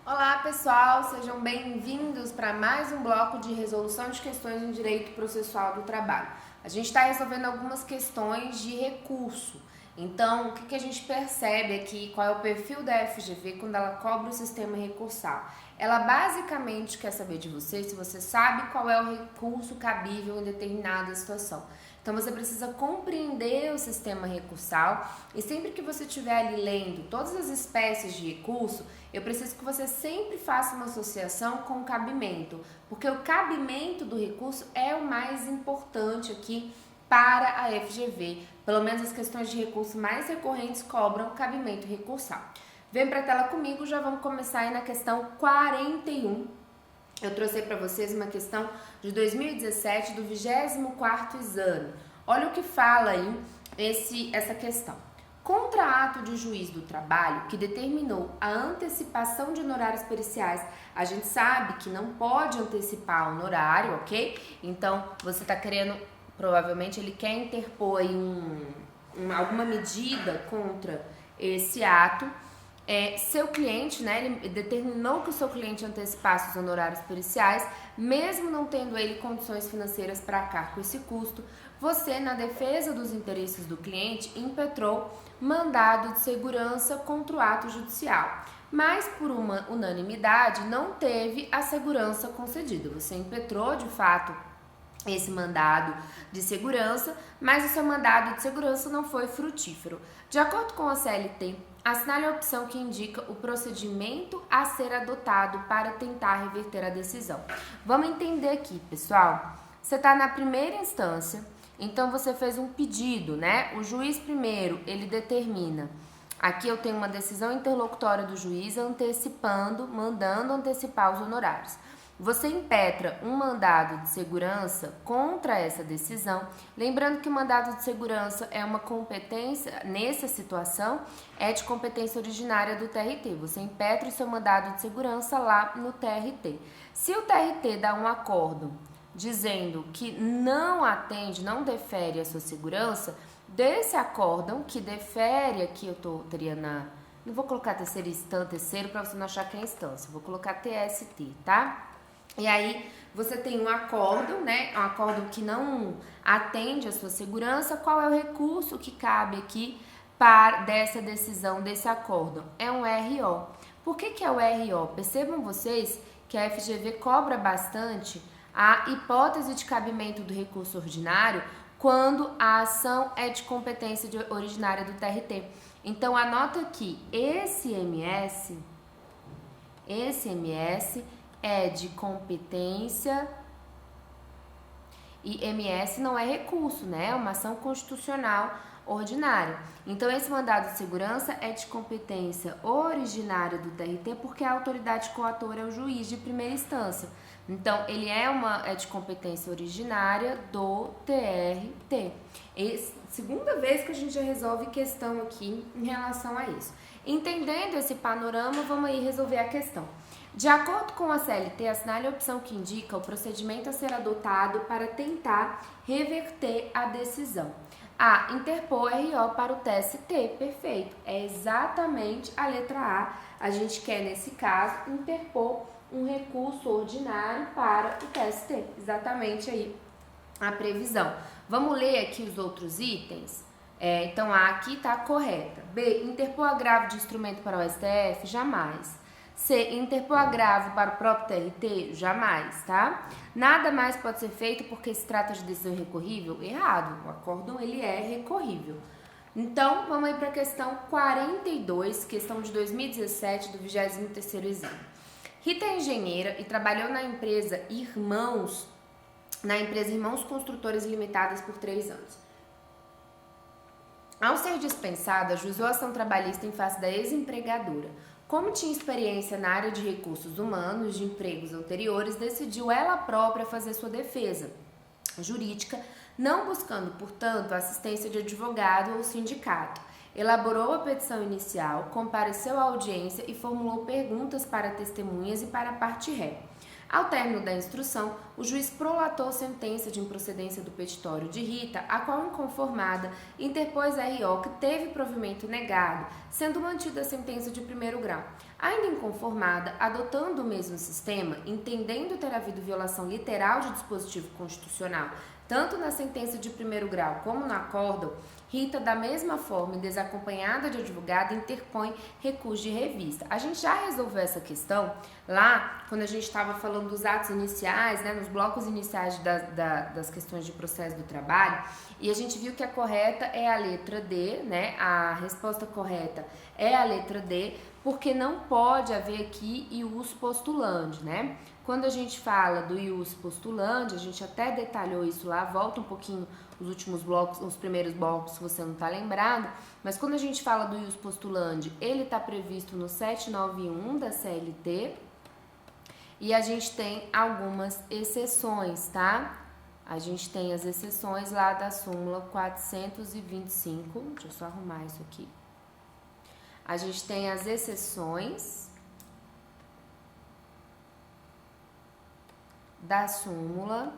Olá pessoal, sejam bem-vindos para mais um bloco de resolução de questões no direito processual do trabalho. A gente está resolvendo algumas questões de recurso. Então, o que a gente percebe aqui, qual é o perfil da FGV quando ela cobra o sistema recursal? Ela basicamente quer saber de você se você sabe qual é o recurso cabível em determinada situação. Então você precisa compreender o sistema recursal e sempre que você estiver ali lendo todas as espécies de recurso, eu preciso que você sempre faça uma associação com o cabimento, porque o cabimento do recurso é o mais importante aqui para a FGV. Pelo menos as questões de recurso mais recorrentes cobram cabimento recursal. Vem para a tela comigo, já vamos começar aí na questão 41. Eu trouxe para vocês uma questão de 2017 do 24º exame. Olha o que fala aí essa questão. Contra ato de juiz do trabalho que determinou a antecipação de honorários periciais, a gente sabe que não pode antecipar honorário, ok? Então, você está querendo, provavelmente ele quer interpor aí alguma medida contra esse ato. Seu cliente, né, ele determinou que o seu cliente antecipasse os honorários periciais, mesmo não tendo ele condições financeiras para arcar com esse custo. Você, na defesa dos interesses do cliente, impetrou mandado de segurança contra o ato judicial, mas por uma unanimidade não teve a segurança concedida. Você impetrou, de fato, esse mandado de segurança, mas o seu mandado de segurança não foi frutífero. De acordo com a CLT, assinale a opção que indica o procedimento a ser adotado para tentar reverter a decisão. Vamos entender aqui, pessoal. Você está na primeira instância, então você fez um pedido, né? O juiz primeiro, ele determina. Aqui eu tenho uma decisão interlocutória do juiz mandando antecipar os honorários. Você impetra um mandado de segurança contra essa decisão, lembrando que o mandado de segurança é uma competência, nessa situação, é de competência originária do TRT. Você impetra o seu mandado de segurança lá no TRT. Se o TRT dá um acórdão dizendo que não atende, não defere a sua segurança, desse acórdão que defere, aqui eu teria não vou colocar terceiro para você não achar que é instância, vou colocar TST, tá? E aí você tem um acórdão, né? Um acórdão que não atende a sua segurança. Qual é o recurso que cabe aqui dessa decisão, desse acórdão? É um RO. Por que é o RO? Percebam vocês que a FGV cobra bastante a hipótese de cabimento do recurso ordinário quando a ação é de competência originária do TRT. Então, anota aqui, esse MS é de competência e MS não é recurso, né? É uma ação constitucional ordinária. Então, esse mandado de segurança é de competência originária do TRT porque a autoridade coatora é o juiz de primeira instância. Então, ele é de competência originária do TRT. Segunda vez que a gente já resolve questão aqui em relação a isso. Entendendo esse panorama, vamos aí resolver a questão. De acordo com a CLT, assinale a opção que indica o procedimento a ser adotado para tentar reverter a decisão. A. Interpor RO para o TST. Perfeito. É exatamente a letra A. A gente quer, nesse caso, interpor um recurso ordinário para o TST. Exatamente aí a previsão. Vamos ler aqui os outros itens? Então, A aqui está correta. B. Interpor agravo de instrumento para o STF? Jamais. C. Interpor agravo para o próprio TRT? Jamais, tá? Nada mais pode ser feito porque se trata de decisão recorrível? Errado. O acórdão, ele é recorrível. Então, vamos aí para a questão 42, questão de 2017, do 23º exame. Rita é engenheira e trabalhou na empresa Irmãos Construtores Limitadas por 3 anos. Ao ser dispensada, ajuizou a ação trabalhista em face da ex-empregadora. Como tinha experiência na área de recursos humanos de empregos anteriores, decidiu ela própria fazer sua defesa jurídica, não buscando, portanto, a assistência de advogado ou sindicato. Elaborou a petição inicial, compareceu à audiência e formulou perguntas para testemunhas e para a parte ré. Ao término da instrução, o juiz prolatou sentença de improcedência do petitório de Rita, a qual, inconformada, interpôs RO que teve provimento negado, sendo mantida a sentença de primeiro grau. Ainda inconformada, adotando o mesmo sistema, entendendo ter havido violação literal de dispositivo constitucional, tanto na sentença de primeiro grau como no acórdão, Rita, da mesma forma e desacompanhada de advogado, interpõe recurso de revista. A gente já resolveu essa questão lá, quando a gente estava falando dos atos iniciais, né, nos blocos iniciais das questões de processo do trabalho, e a gente viu que a correta é a letra D, né, a resposta correta é a letra D, porque não pode haver aqui ius postulandi, né? Quando a gente fala do ius postulandi, a gente até detalhou isso lá, volta um pouquinho os últimos blocos, os primeiros blocos, se você não está lembrado, mas quando a gente fala do ius postulandi, ele está previsto no 791 da CLT, e a gente tem algumas exceções, tá? A gente tem as exceções lá da súmula 425, deixa eu só arrumar isso aqui. A gente tem as exceções da súmula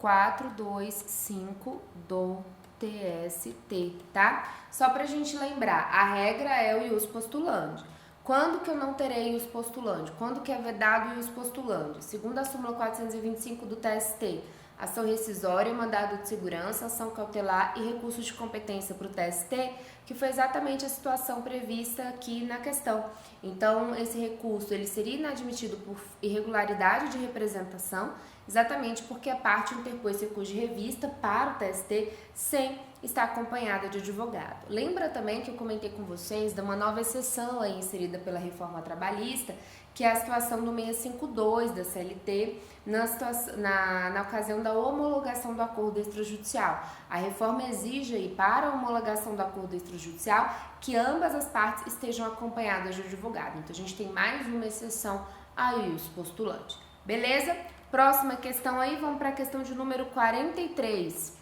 425 do TST, tá? Só pra gente lembrar, a regra é o ius postulandi. Quando que eu não terei ius postulandi? Quando que é vedado o ius postulandi? Segundo a súmula 425 do TST, ação rescisória, mandado de segurança, ação cautelar e recurso de competência para o TST, que foi exatamente a situação prevista aqui na questão. Então, esse recurso ele seria inadmitido por irregularidade de representação, exatamente porque a parte interpôs recurso de revista para o TST sem estar acompanhada de advogado. Lembra também que eu comentei com vocês de uma nova exceção aí inserida pela reforma trabalhista, que é a situação do 652 da CLT, na ocasião da homologação do acordo extrajudicial. A reforma exige aí, para a homologação do acordo extrajudicial, que ambas as partes estejam acompanhadas de advogado. Então, a gente tem mais uma exceção a ius postulandi. Beleza? Próxima questão aí, vamos para a questão de número 43.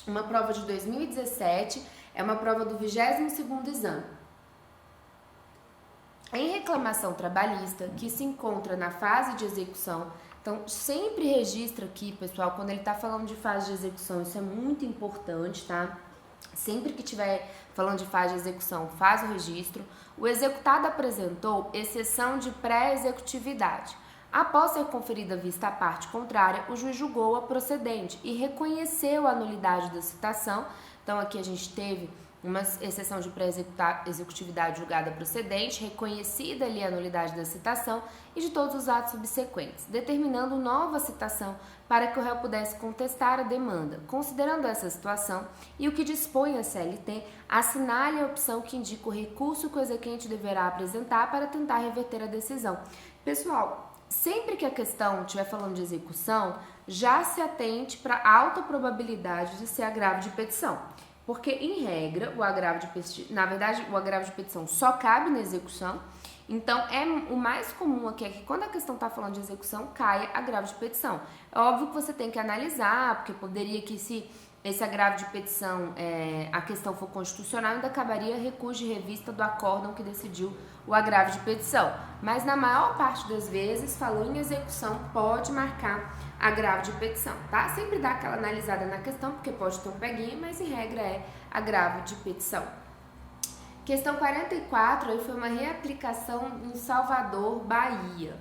Uma prova de 2017, é uma prova do 22º exame. Em reclamação trabalhista, que se encontra na fase de execução, então sempre registra aqui, pessoal, quando ele está falando de fase de execução, isso é muito importante, tá? Sempre que estiver falando de fase de execução, faz o registro. O executado apresentou exceção de pré-executividade. Após ser conferida vista à parte contrária, o juiz julgou-a procedente e reconheceu a nulidade da citação. Então, aqui a gente teve uma exceção de pré-executividade julgada procedente, reconhecida ali a nulidade da citação e de todos os atos subsequentes, determinando nova citação para que o réu pudesse contestar a demanda. Considerando essa situação e o que dispõe a CLT, assinale a opção que indica o recurso que o exequente deverá apresentar para tentar reverter a decisão. Pessoal, sempre que a questão estiver falando de execução, já se atente para a alta probabilidade de ser agravo de petição. Porque, em regra, o agravo de petição só cabe na execução. Então, o mais comum aqui é que quando a questão está falando de execução, caia agravo de petição. É óbvio que você tem que analisar, porque poderia que se esse agravo de petição, a questão for constitucional, ainda caberia recurso de revista do acórdão que decidiu o agravo de petição. Mas na maior parte das vezes, falou em execução, pode marcar agravo de petição, tá? Sempre dá aquela analisada na questão, porque pode ter um peguinho, mas em regra é agravo de petição. Questão 44, aí foi uma reaplicação em Salvador, Bahia.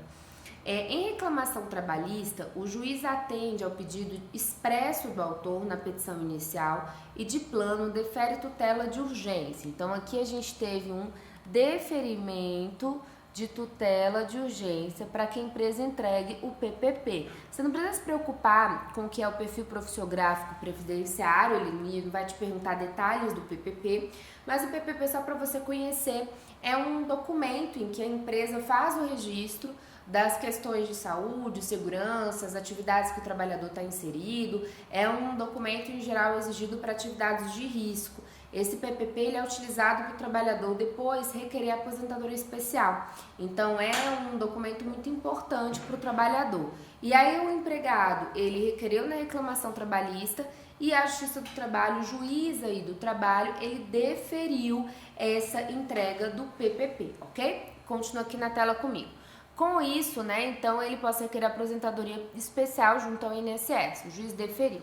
Em reclamação trabalhista, o juiz atende ao pedido expresso do autor na petição inicial e de plano defere tutela de urgência. Então, aqui a gente teve um deferimento de tutela de urgência para que a empresa entregue o PPP. Você não precisa se preocupar com o que é o perfil profissiográfico previdenciário, ele não vai te perguntar detalhes do PPP, mas o PPP, só para você conhecer, é um documento em que a empresa faz o registro das questões de saúde, segurança, as atividades que o trabalhador está inserido. É um documento, em geral, exigido para atividades de risco. Esse PPP ele é utilizado para o trabalhador depois requerer aposentadoria especial. Então, é um documento muito importante para o trabalhador. E aí, o empregado, ele requereu na reclamação trabalhista e a Justiça do Trabalho, o juiz aí do trabalho, ele deferiu essa entrega do PPP, ok? continua aqui na tela comigo. Com isso, né, então ele pode requerer aposentadoria especial junto ao INSS, o juiz deferiu.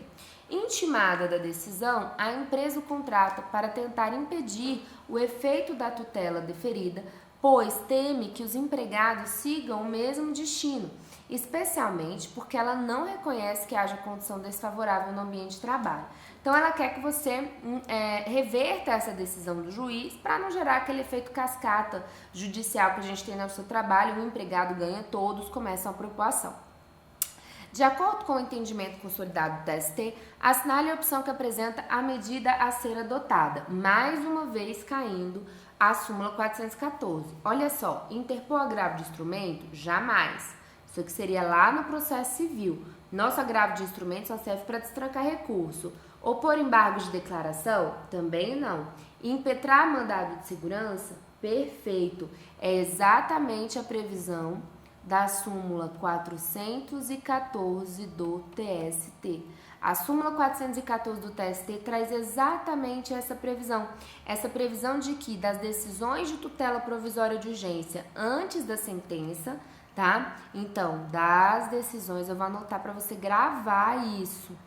Intimada da decisão, a empresa o contrata para tentar impedir o efeito da tutela deferida, pois teme que os empregados sigam o mesmo destino, especialmente porque ela não reconhece que haja condição desfavorável no ambiente de trabalho. Então, ela quer que você reverta essa decisão do juiz para não gerar aquele efeito cascata judicial que a gente tem no seu trabalho, o empregado ganha, todos começam a propoação. De acordo com o entendimento consolidado do TST, assinale a opção que apresenta a medida a ser adotada, mais uma vez caindo a súmula 414. Olha só, interpor agravo de instrumento? Jamais. Isso aqui seria lá no processo civil. Nosso agravo de instrumento só serve para destrancar recurso. Opor embargo de declaração? Também não. Impetrar mandado de segurança? Perfeito. É exatamente a previsão da súmula 414 do TST. A súmula 414 do TST traz exatamente essa previsão de que das decisões de tutela provisória de urgência antes da sentença, tá? Então, das decisões, eu vou anotar para você gravar isso,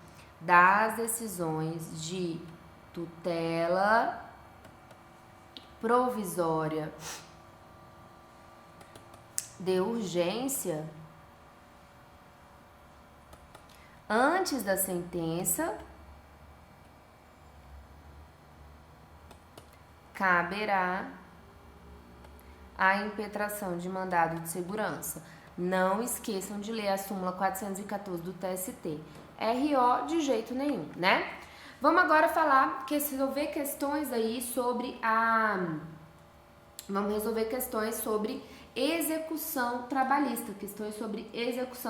das decisões de tutela provisória de urgência antes da sentença, caberá a impetração de mandado de segurança. Não esqueçam de ler a súmula 414 do TST. RO de jeito nenhum, né? Vamos agora resolver questões aí sobre Vamos resolver questões sobre execução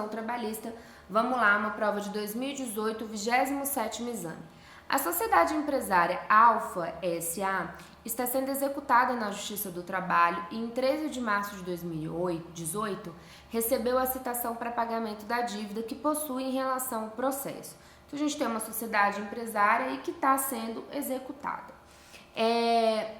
trabalhista. Vamos lá, uma prova de 2018, 27º exame. A sociedade empresária Alfa S.A. está sendo executada na Justiça do Trabalho e em 13 de março de 2018 recebeu a citação para pagamento da dívida que possui em relação ao processo. Então, a gente tem uma sociedade empresária e que está sendo executada.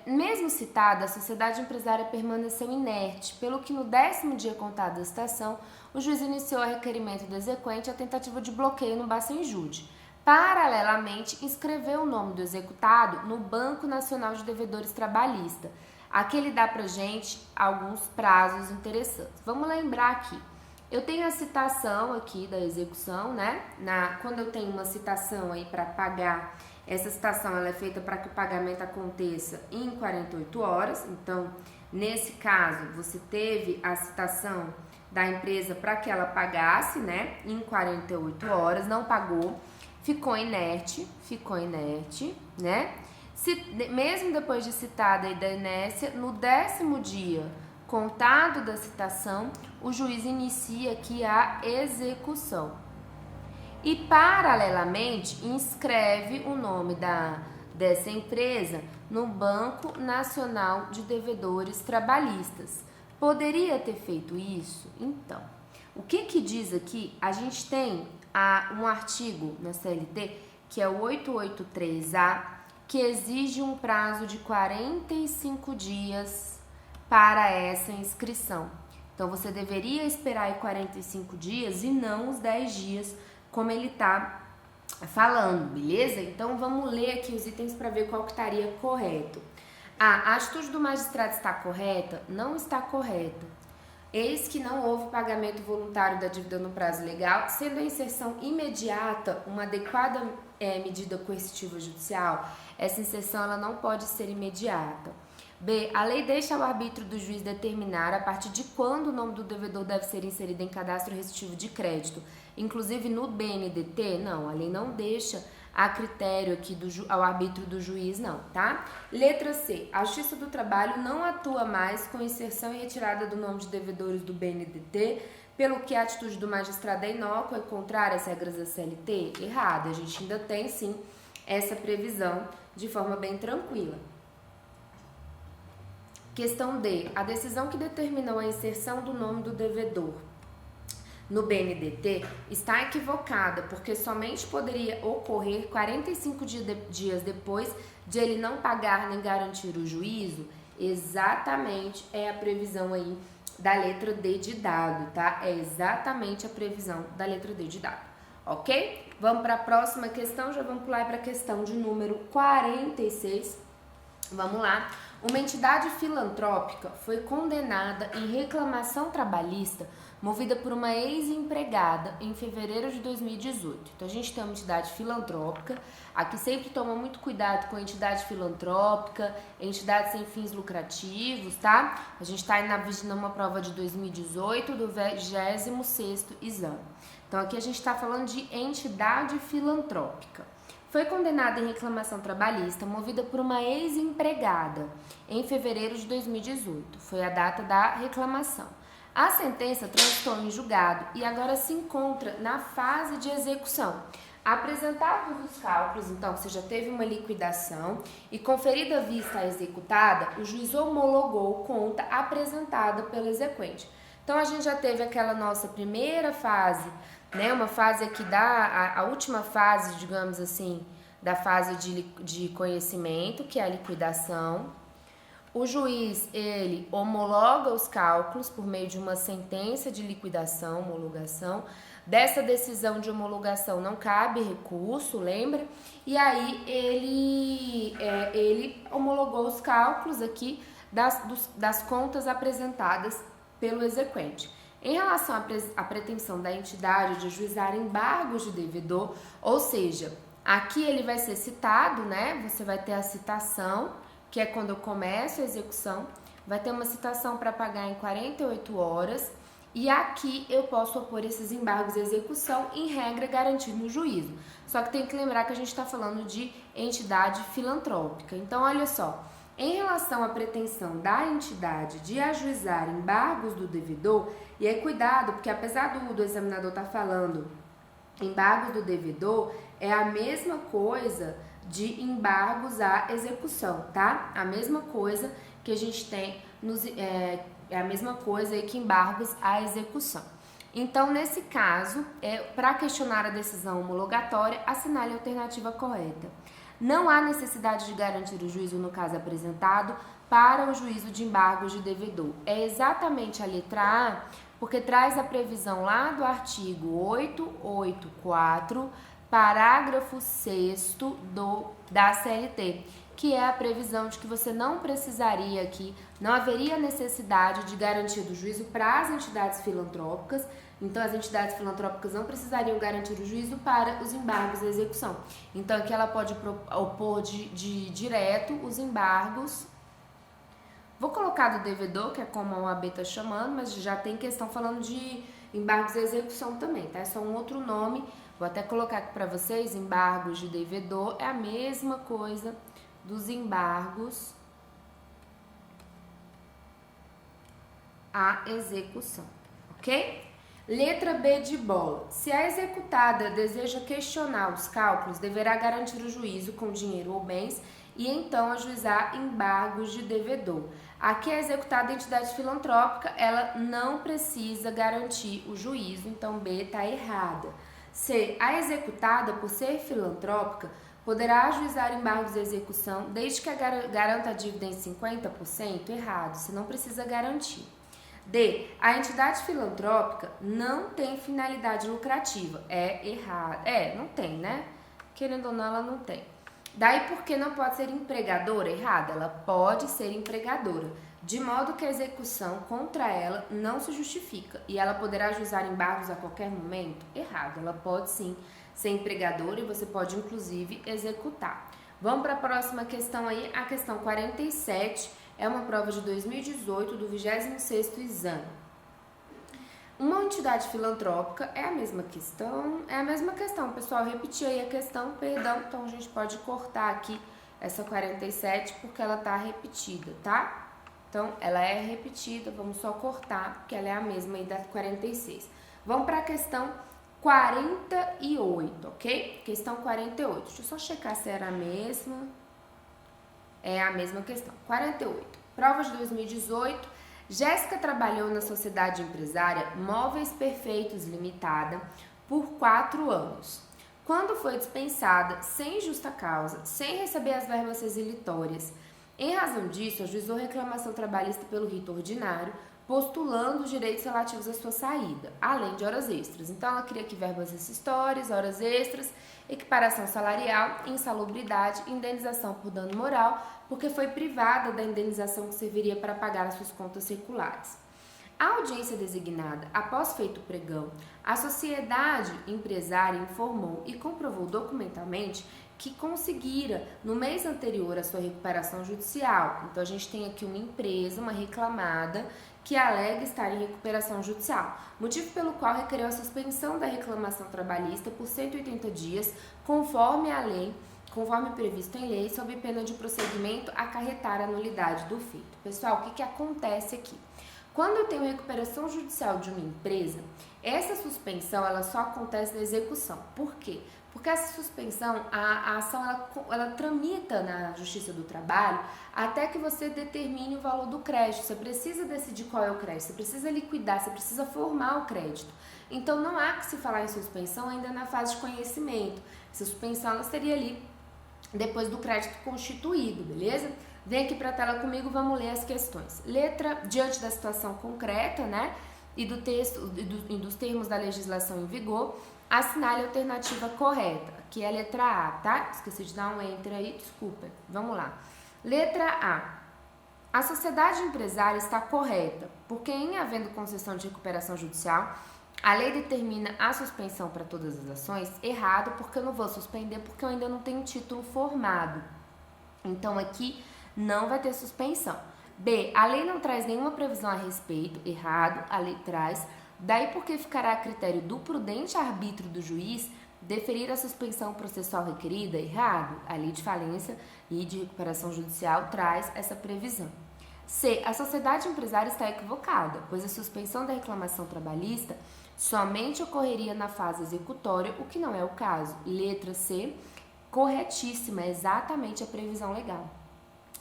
Mesmo citada, a sociedade empresária permaneceu inerte, pelo que no 10º dia contado da citação, o juiz iniciou a requerimento do exequente a tentativa de bloqueio no Bacenjude. Paralelamente, inscreveu o nome do executado no Banco Nacional de Devedores Trabalhista. Aqui ele dá pra gente alguns prazos interessantes. Vamos lembrar aqui. Eu tenho a citação aqui da execução, né? Quando eu tenho uma citação aí para pagar, essa citação ela é feita para que o pagamento aconteça em 48 horas. Então, nesse caso, você teve a citação da empresa para que ela pagasse, né? Em 48 horas, não pagou, ficou inerte, né? Mesmo depois de citada e da inércia, no 10º dia contado da citação, o juiz inicia aqui a execução. E, paralelamente, inscreve o nome dessa empresa no Banco Nacional de Devedores Trabalhistas. Poderia ter feito isso? Então, o que diz aqui? A gente tem um artigo na CLT, que é o 883A, que exige um prazo de 45 dias para essa inscrição. Então, você deveria esperar aí 45 dias e não os 10 dias, como ele está falando, beleza? Então, vamos ler aqui os itens para ver qual que estaria correto. A atitude do magistrado está correta? Não está correta. Eis que não houve pagamento voluntário da dívida no prazo legal, sendo a inserção imediata uma adequada medida coercitiva judicial. Essa inserção ela não pode ser imediata. B. A lei deixa ao arbítrio do juiz determinar a partir de quando o nome do devedor deve ser inserido em cadastro restritivo de crédito. Inclusive no BNDT, não, a lei não deixa a critério aqui ao arbítrio do juiz, não, tá? Letra C. A Justiça do Trabalho não atua mais com inserção e retirada do nome de devedores do BNDT, pelo que a atitude do magistrado é inócua e contrária às regras da CLT? Errada. A gente ainda tem, sim, essa previsão de forma bem tranquila. Questão D. A decisão que determinou a inserção do nome do devedor no BNDT está equivocada, porque somente poderia ocorrer 45 dias depois de ele não pagar nem garantir o juízo. Exatamente é a previsão aí da letra D de dado, tá? É exatamente a previsão da letra D de dado, ok? Vamos para a próxima questão, já vamos pular para a questão de número 46. Vamos lá. Uma entidade filantrópica foi condenada em reclamação trabalhista movida por uma ex-empregada em fevereiro de 2018. Então, a gente tem uma entidade filantrópica. Aqui sempre toma muito cuidado com a entidade filantrópica, entidade sem fins lucrativos, tá? A gente está numa prova de 2018 do 26º exame. Então, aqui a gente está falando de entidade filantrópica. Foi condenada em reclamação trabalhista movida por uma ex-empregada em fevereiro de 2018. Foi a data da reclamação. A sentença transitou em julgado e agora se encontra na fase de execução. Apresentados os cálculos, então, você já teve uma liquidação e conferida a vista executada, o juiz homologou conta apresentada pelo exequente. Então, a gente já teve aquela nossa primeira fase, né, uma fase aqui a última fase, digamos assim, da fase de conhecimento, que é a liquidação. O juiz, ele homologa os cálculos por meio de uma sentença de liquidação, homologação. Dessa decisão de homologação não cabe recurso, lembra? E aí ele homologou os cálculos aqui das contas apresentadas pelo exequente. Em relação à pretensão da entidade de ajuizar embargos de devedor, ou seja, aqui ele vai ser citado, né? Você vai ter a citação, que é quando eu começo a execução, vai ter uma citação para pagar em 48 horas, e aqui eu posso opor esses embargos de execução, em regra garantido no juízo. Só que tem que lembrar que a gente está falando de entidade filantrópica. Então, olha só. Em relação à pretensão da entidade de ajuizar embargos do devedor, e aí cuidado, porque apesar do examinador estar falando embargos do devedor, é a mesma coisa de embargos à execução, tá? A mesma coisa que a gente tem, é a mesma coisa aí que embargos à execução. Então, nesse caso, para questionar a decisão homologatória, assinale a alternativa correta. Não há necessidade de garantir o juízo no caso apresentado para o juízo de embargos de devedor. É exatamente a letra A, porque traz a previsão lá do artigo 884, parágrafo 6º da CLT, que é a previsão de que você não precisaria aqui, não haveria necessidade de garantir do juízo para as entidades filantrópicas. Então, as entidades filantrópicas não precisariam garantir o juízo para os embargos da execução. Então, aqui ela pode opor de direto os embargos. Vou colocar do devedor, que é como a OAB está chamando, mas já tem questão falando de embargos da execução também, tá? É só um outro nome. Vou até colocar aqui para vocês, embargos de devedor é a mesma coisa dos embargos à execução, ok? Letra B de bola. Se a executada deseja questionar os cálculos, deverá garantir o juízo com dinheiro ou bens e então ajuizar embargos de devedor. Aqui a executada entidade filantrópica, ela não precisa garantir o juízo, então B está errada. C. A executada, por ser filantrópica, poderá ajuizar embargos de execução desde que garanta a dívida em 50%? Errado, você não precisa garantir. D. A entidade filantrópica não tem finalidade lucrativa. É errado. Não tem, né? Querendo ou não, ela não tem. Daí, por que não pode ser empregadora? Errado. Ela pode ser empregadora, de modo que a execução contra ela não se justifica. E ela poderá ajuizar embargos a qualquer momento? Errado. Ela pode sim ser empregadora e você pode, inclusive, executar. Vamos para a próxima questão aí, a questão 47. É uma prova de 2018 do 26º exame. Uma entidade filantrópica é a mesma questão? É a mesma questão, pessoal. Repeti aí a questão, perdão. Então, a gente pode cortar aqui essa 47 porque ela tá repetida, tá? Então, ela é repetida, vamos só cortar porque ela é a mesma aí da 46. Vamos para a questão 48, ok? Questão 48. Deixa eu só checar se era a mesma. É a mesma questão. 48. Prova de 2018. Jéssica trabalhou na sociedade empresária Móveis Perfeitos Limitada por 4 anos. Quando foi dispensada, sem justa causa, sem receber as verbas resilitórias Em razão disso, ajuizou reclamação trabalhista pelo rito ordinário, postulando os direitos relativos à sua saída, além de horas extras. Então, ela queria que verbas rescistórias, horas extras, equiparação salarial, insalubridade, indenização por dano moral, porque foi privada da indenização que serviria para pagar as suas contas circulares. A audiência designada, após feito o pregão, a sociedade empresária informou e comprovou documentalmente que conseguira, no mês anterior, a sua recuperação judicial. Então, a gente tem aqui uma empresa, uma reclamada, que alega estar em recuperação judicial, motivo pelo qual requereu a suspensão da reclamação trabalhista por 180 dias, conforme a lei, conforme previsto em lei, sob pena de prosseguimento acarretar a nulidade do feito. Pessoal, o que acontece aqui? Quando eu tenho recuperação judicial de uma empresa, essa suspensão ela só acontece na execução. Por quê? Porque essa suspensão, a ação ela tramita na Justiça do Trabalho até que você determine o valor do crédito. Você precisa decidir qual é o crédito, você precisa liquidar, você precisa formar o crédito. Então não há que se falar em suspensão ainda na fase de conhecimento. Essa suspensão ela seria ali depois do crédito constituído, beleza? Vem aqui para a tela comigo, vamos ler as questões. Letra, diante da situação concreta, né, e do texto e dos termos da legislação em vigor, assinale a alternativa correta, que é a letra A, tá? Esqueci de dar um enter aí, desculpa. Vamos lá. Letra A. A sociedade empresária está correta, porque em havendo concessão de recuperação judicial, a lei determina a suspensão para todas as ações. Errado, porque eu não vou suspender, porque eu ainda não tenho título formado. Então, aqui não vai ter suspensão. B. A lei não traz nenhuma previsão a respeito. Errado, a lei traz. Daí porque ficará a critério do prudente arbítrio do juiz deferir a suspensão processual requerida. Errado, a lei de falência e de recuperação judicial traz essa previsão. C. A sociedade empresária está equivocada, pois a suspensão da reclamação trabalhista somente ocorreria na fase executória, o que não é o caso. Letra C. Corretíssima, é exatamente a previsão legal.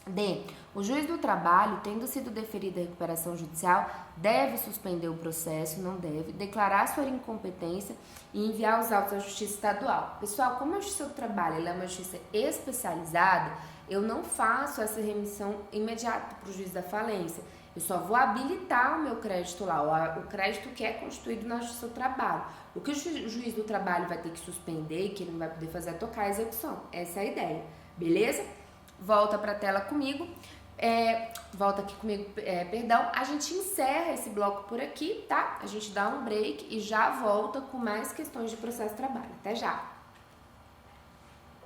D. O juiz do trabalho, tendo sido deferida a recuperação judicial, deve suspender o processo, não deve, declarar sua incompetência e enviar os autos à Justiça Estadual. Pessoal, como a Justiça do Trabalho ela é uma justiça especializada, eu não faço essa remissão imediata para o juiz da falência. Eu só vou habilitar o meu crédito lá, o crédito que é constituído na Justiça do Trabalho. O que o juiz do trabalho vai ter que suspender, que ele não vai poder fazer, é tocar a execução. Essa é a ideia, beleza? Volta para a tela comigo, volta aqui comigo, perdão. A gente encerra esse bloco por aqui, tá? A gente dá um break e já volta com mais questões de processo de trabalho. Até já!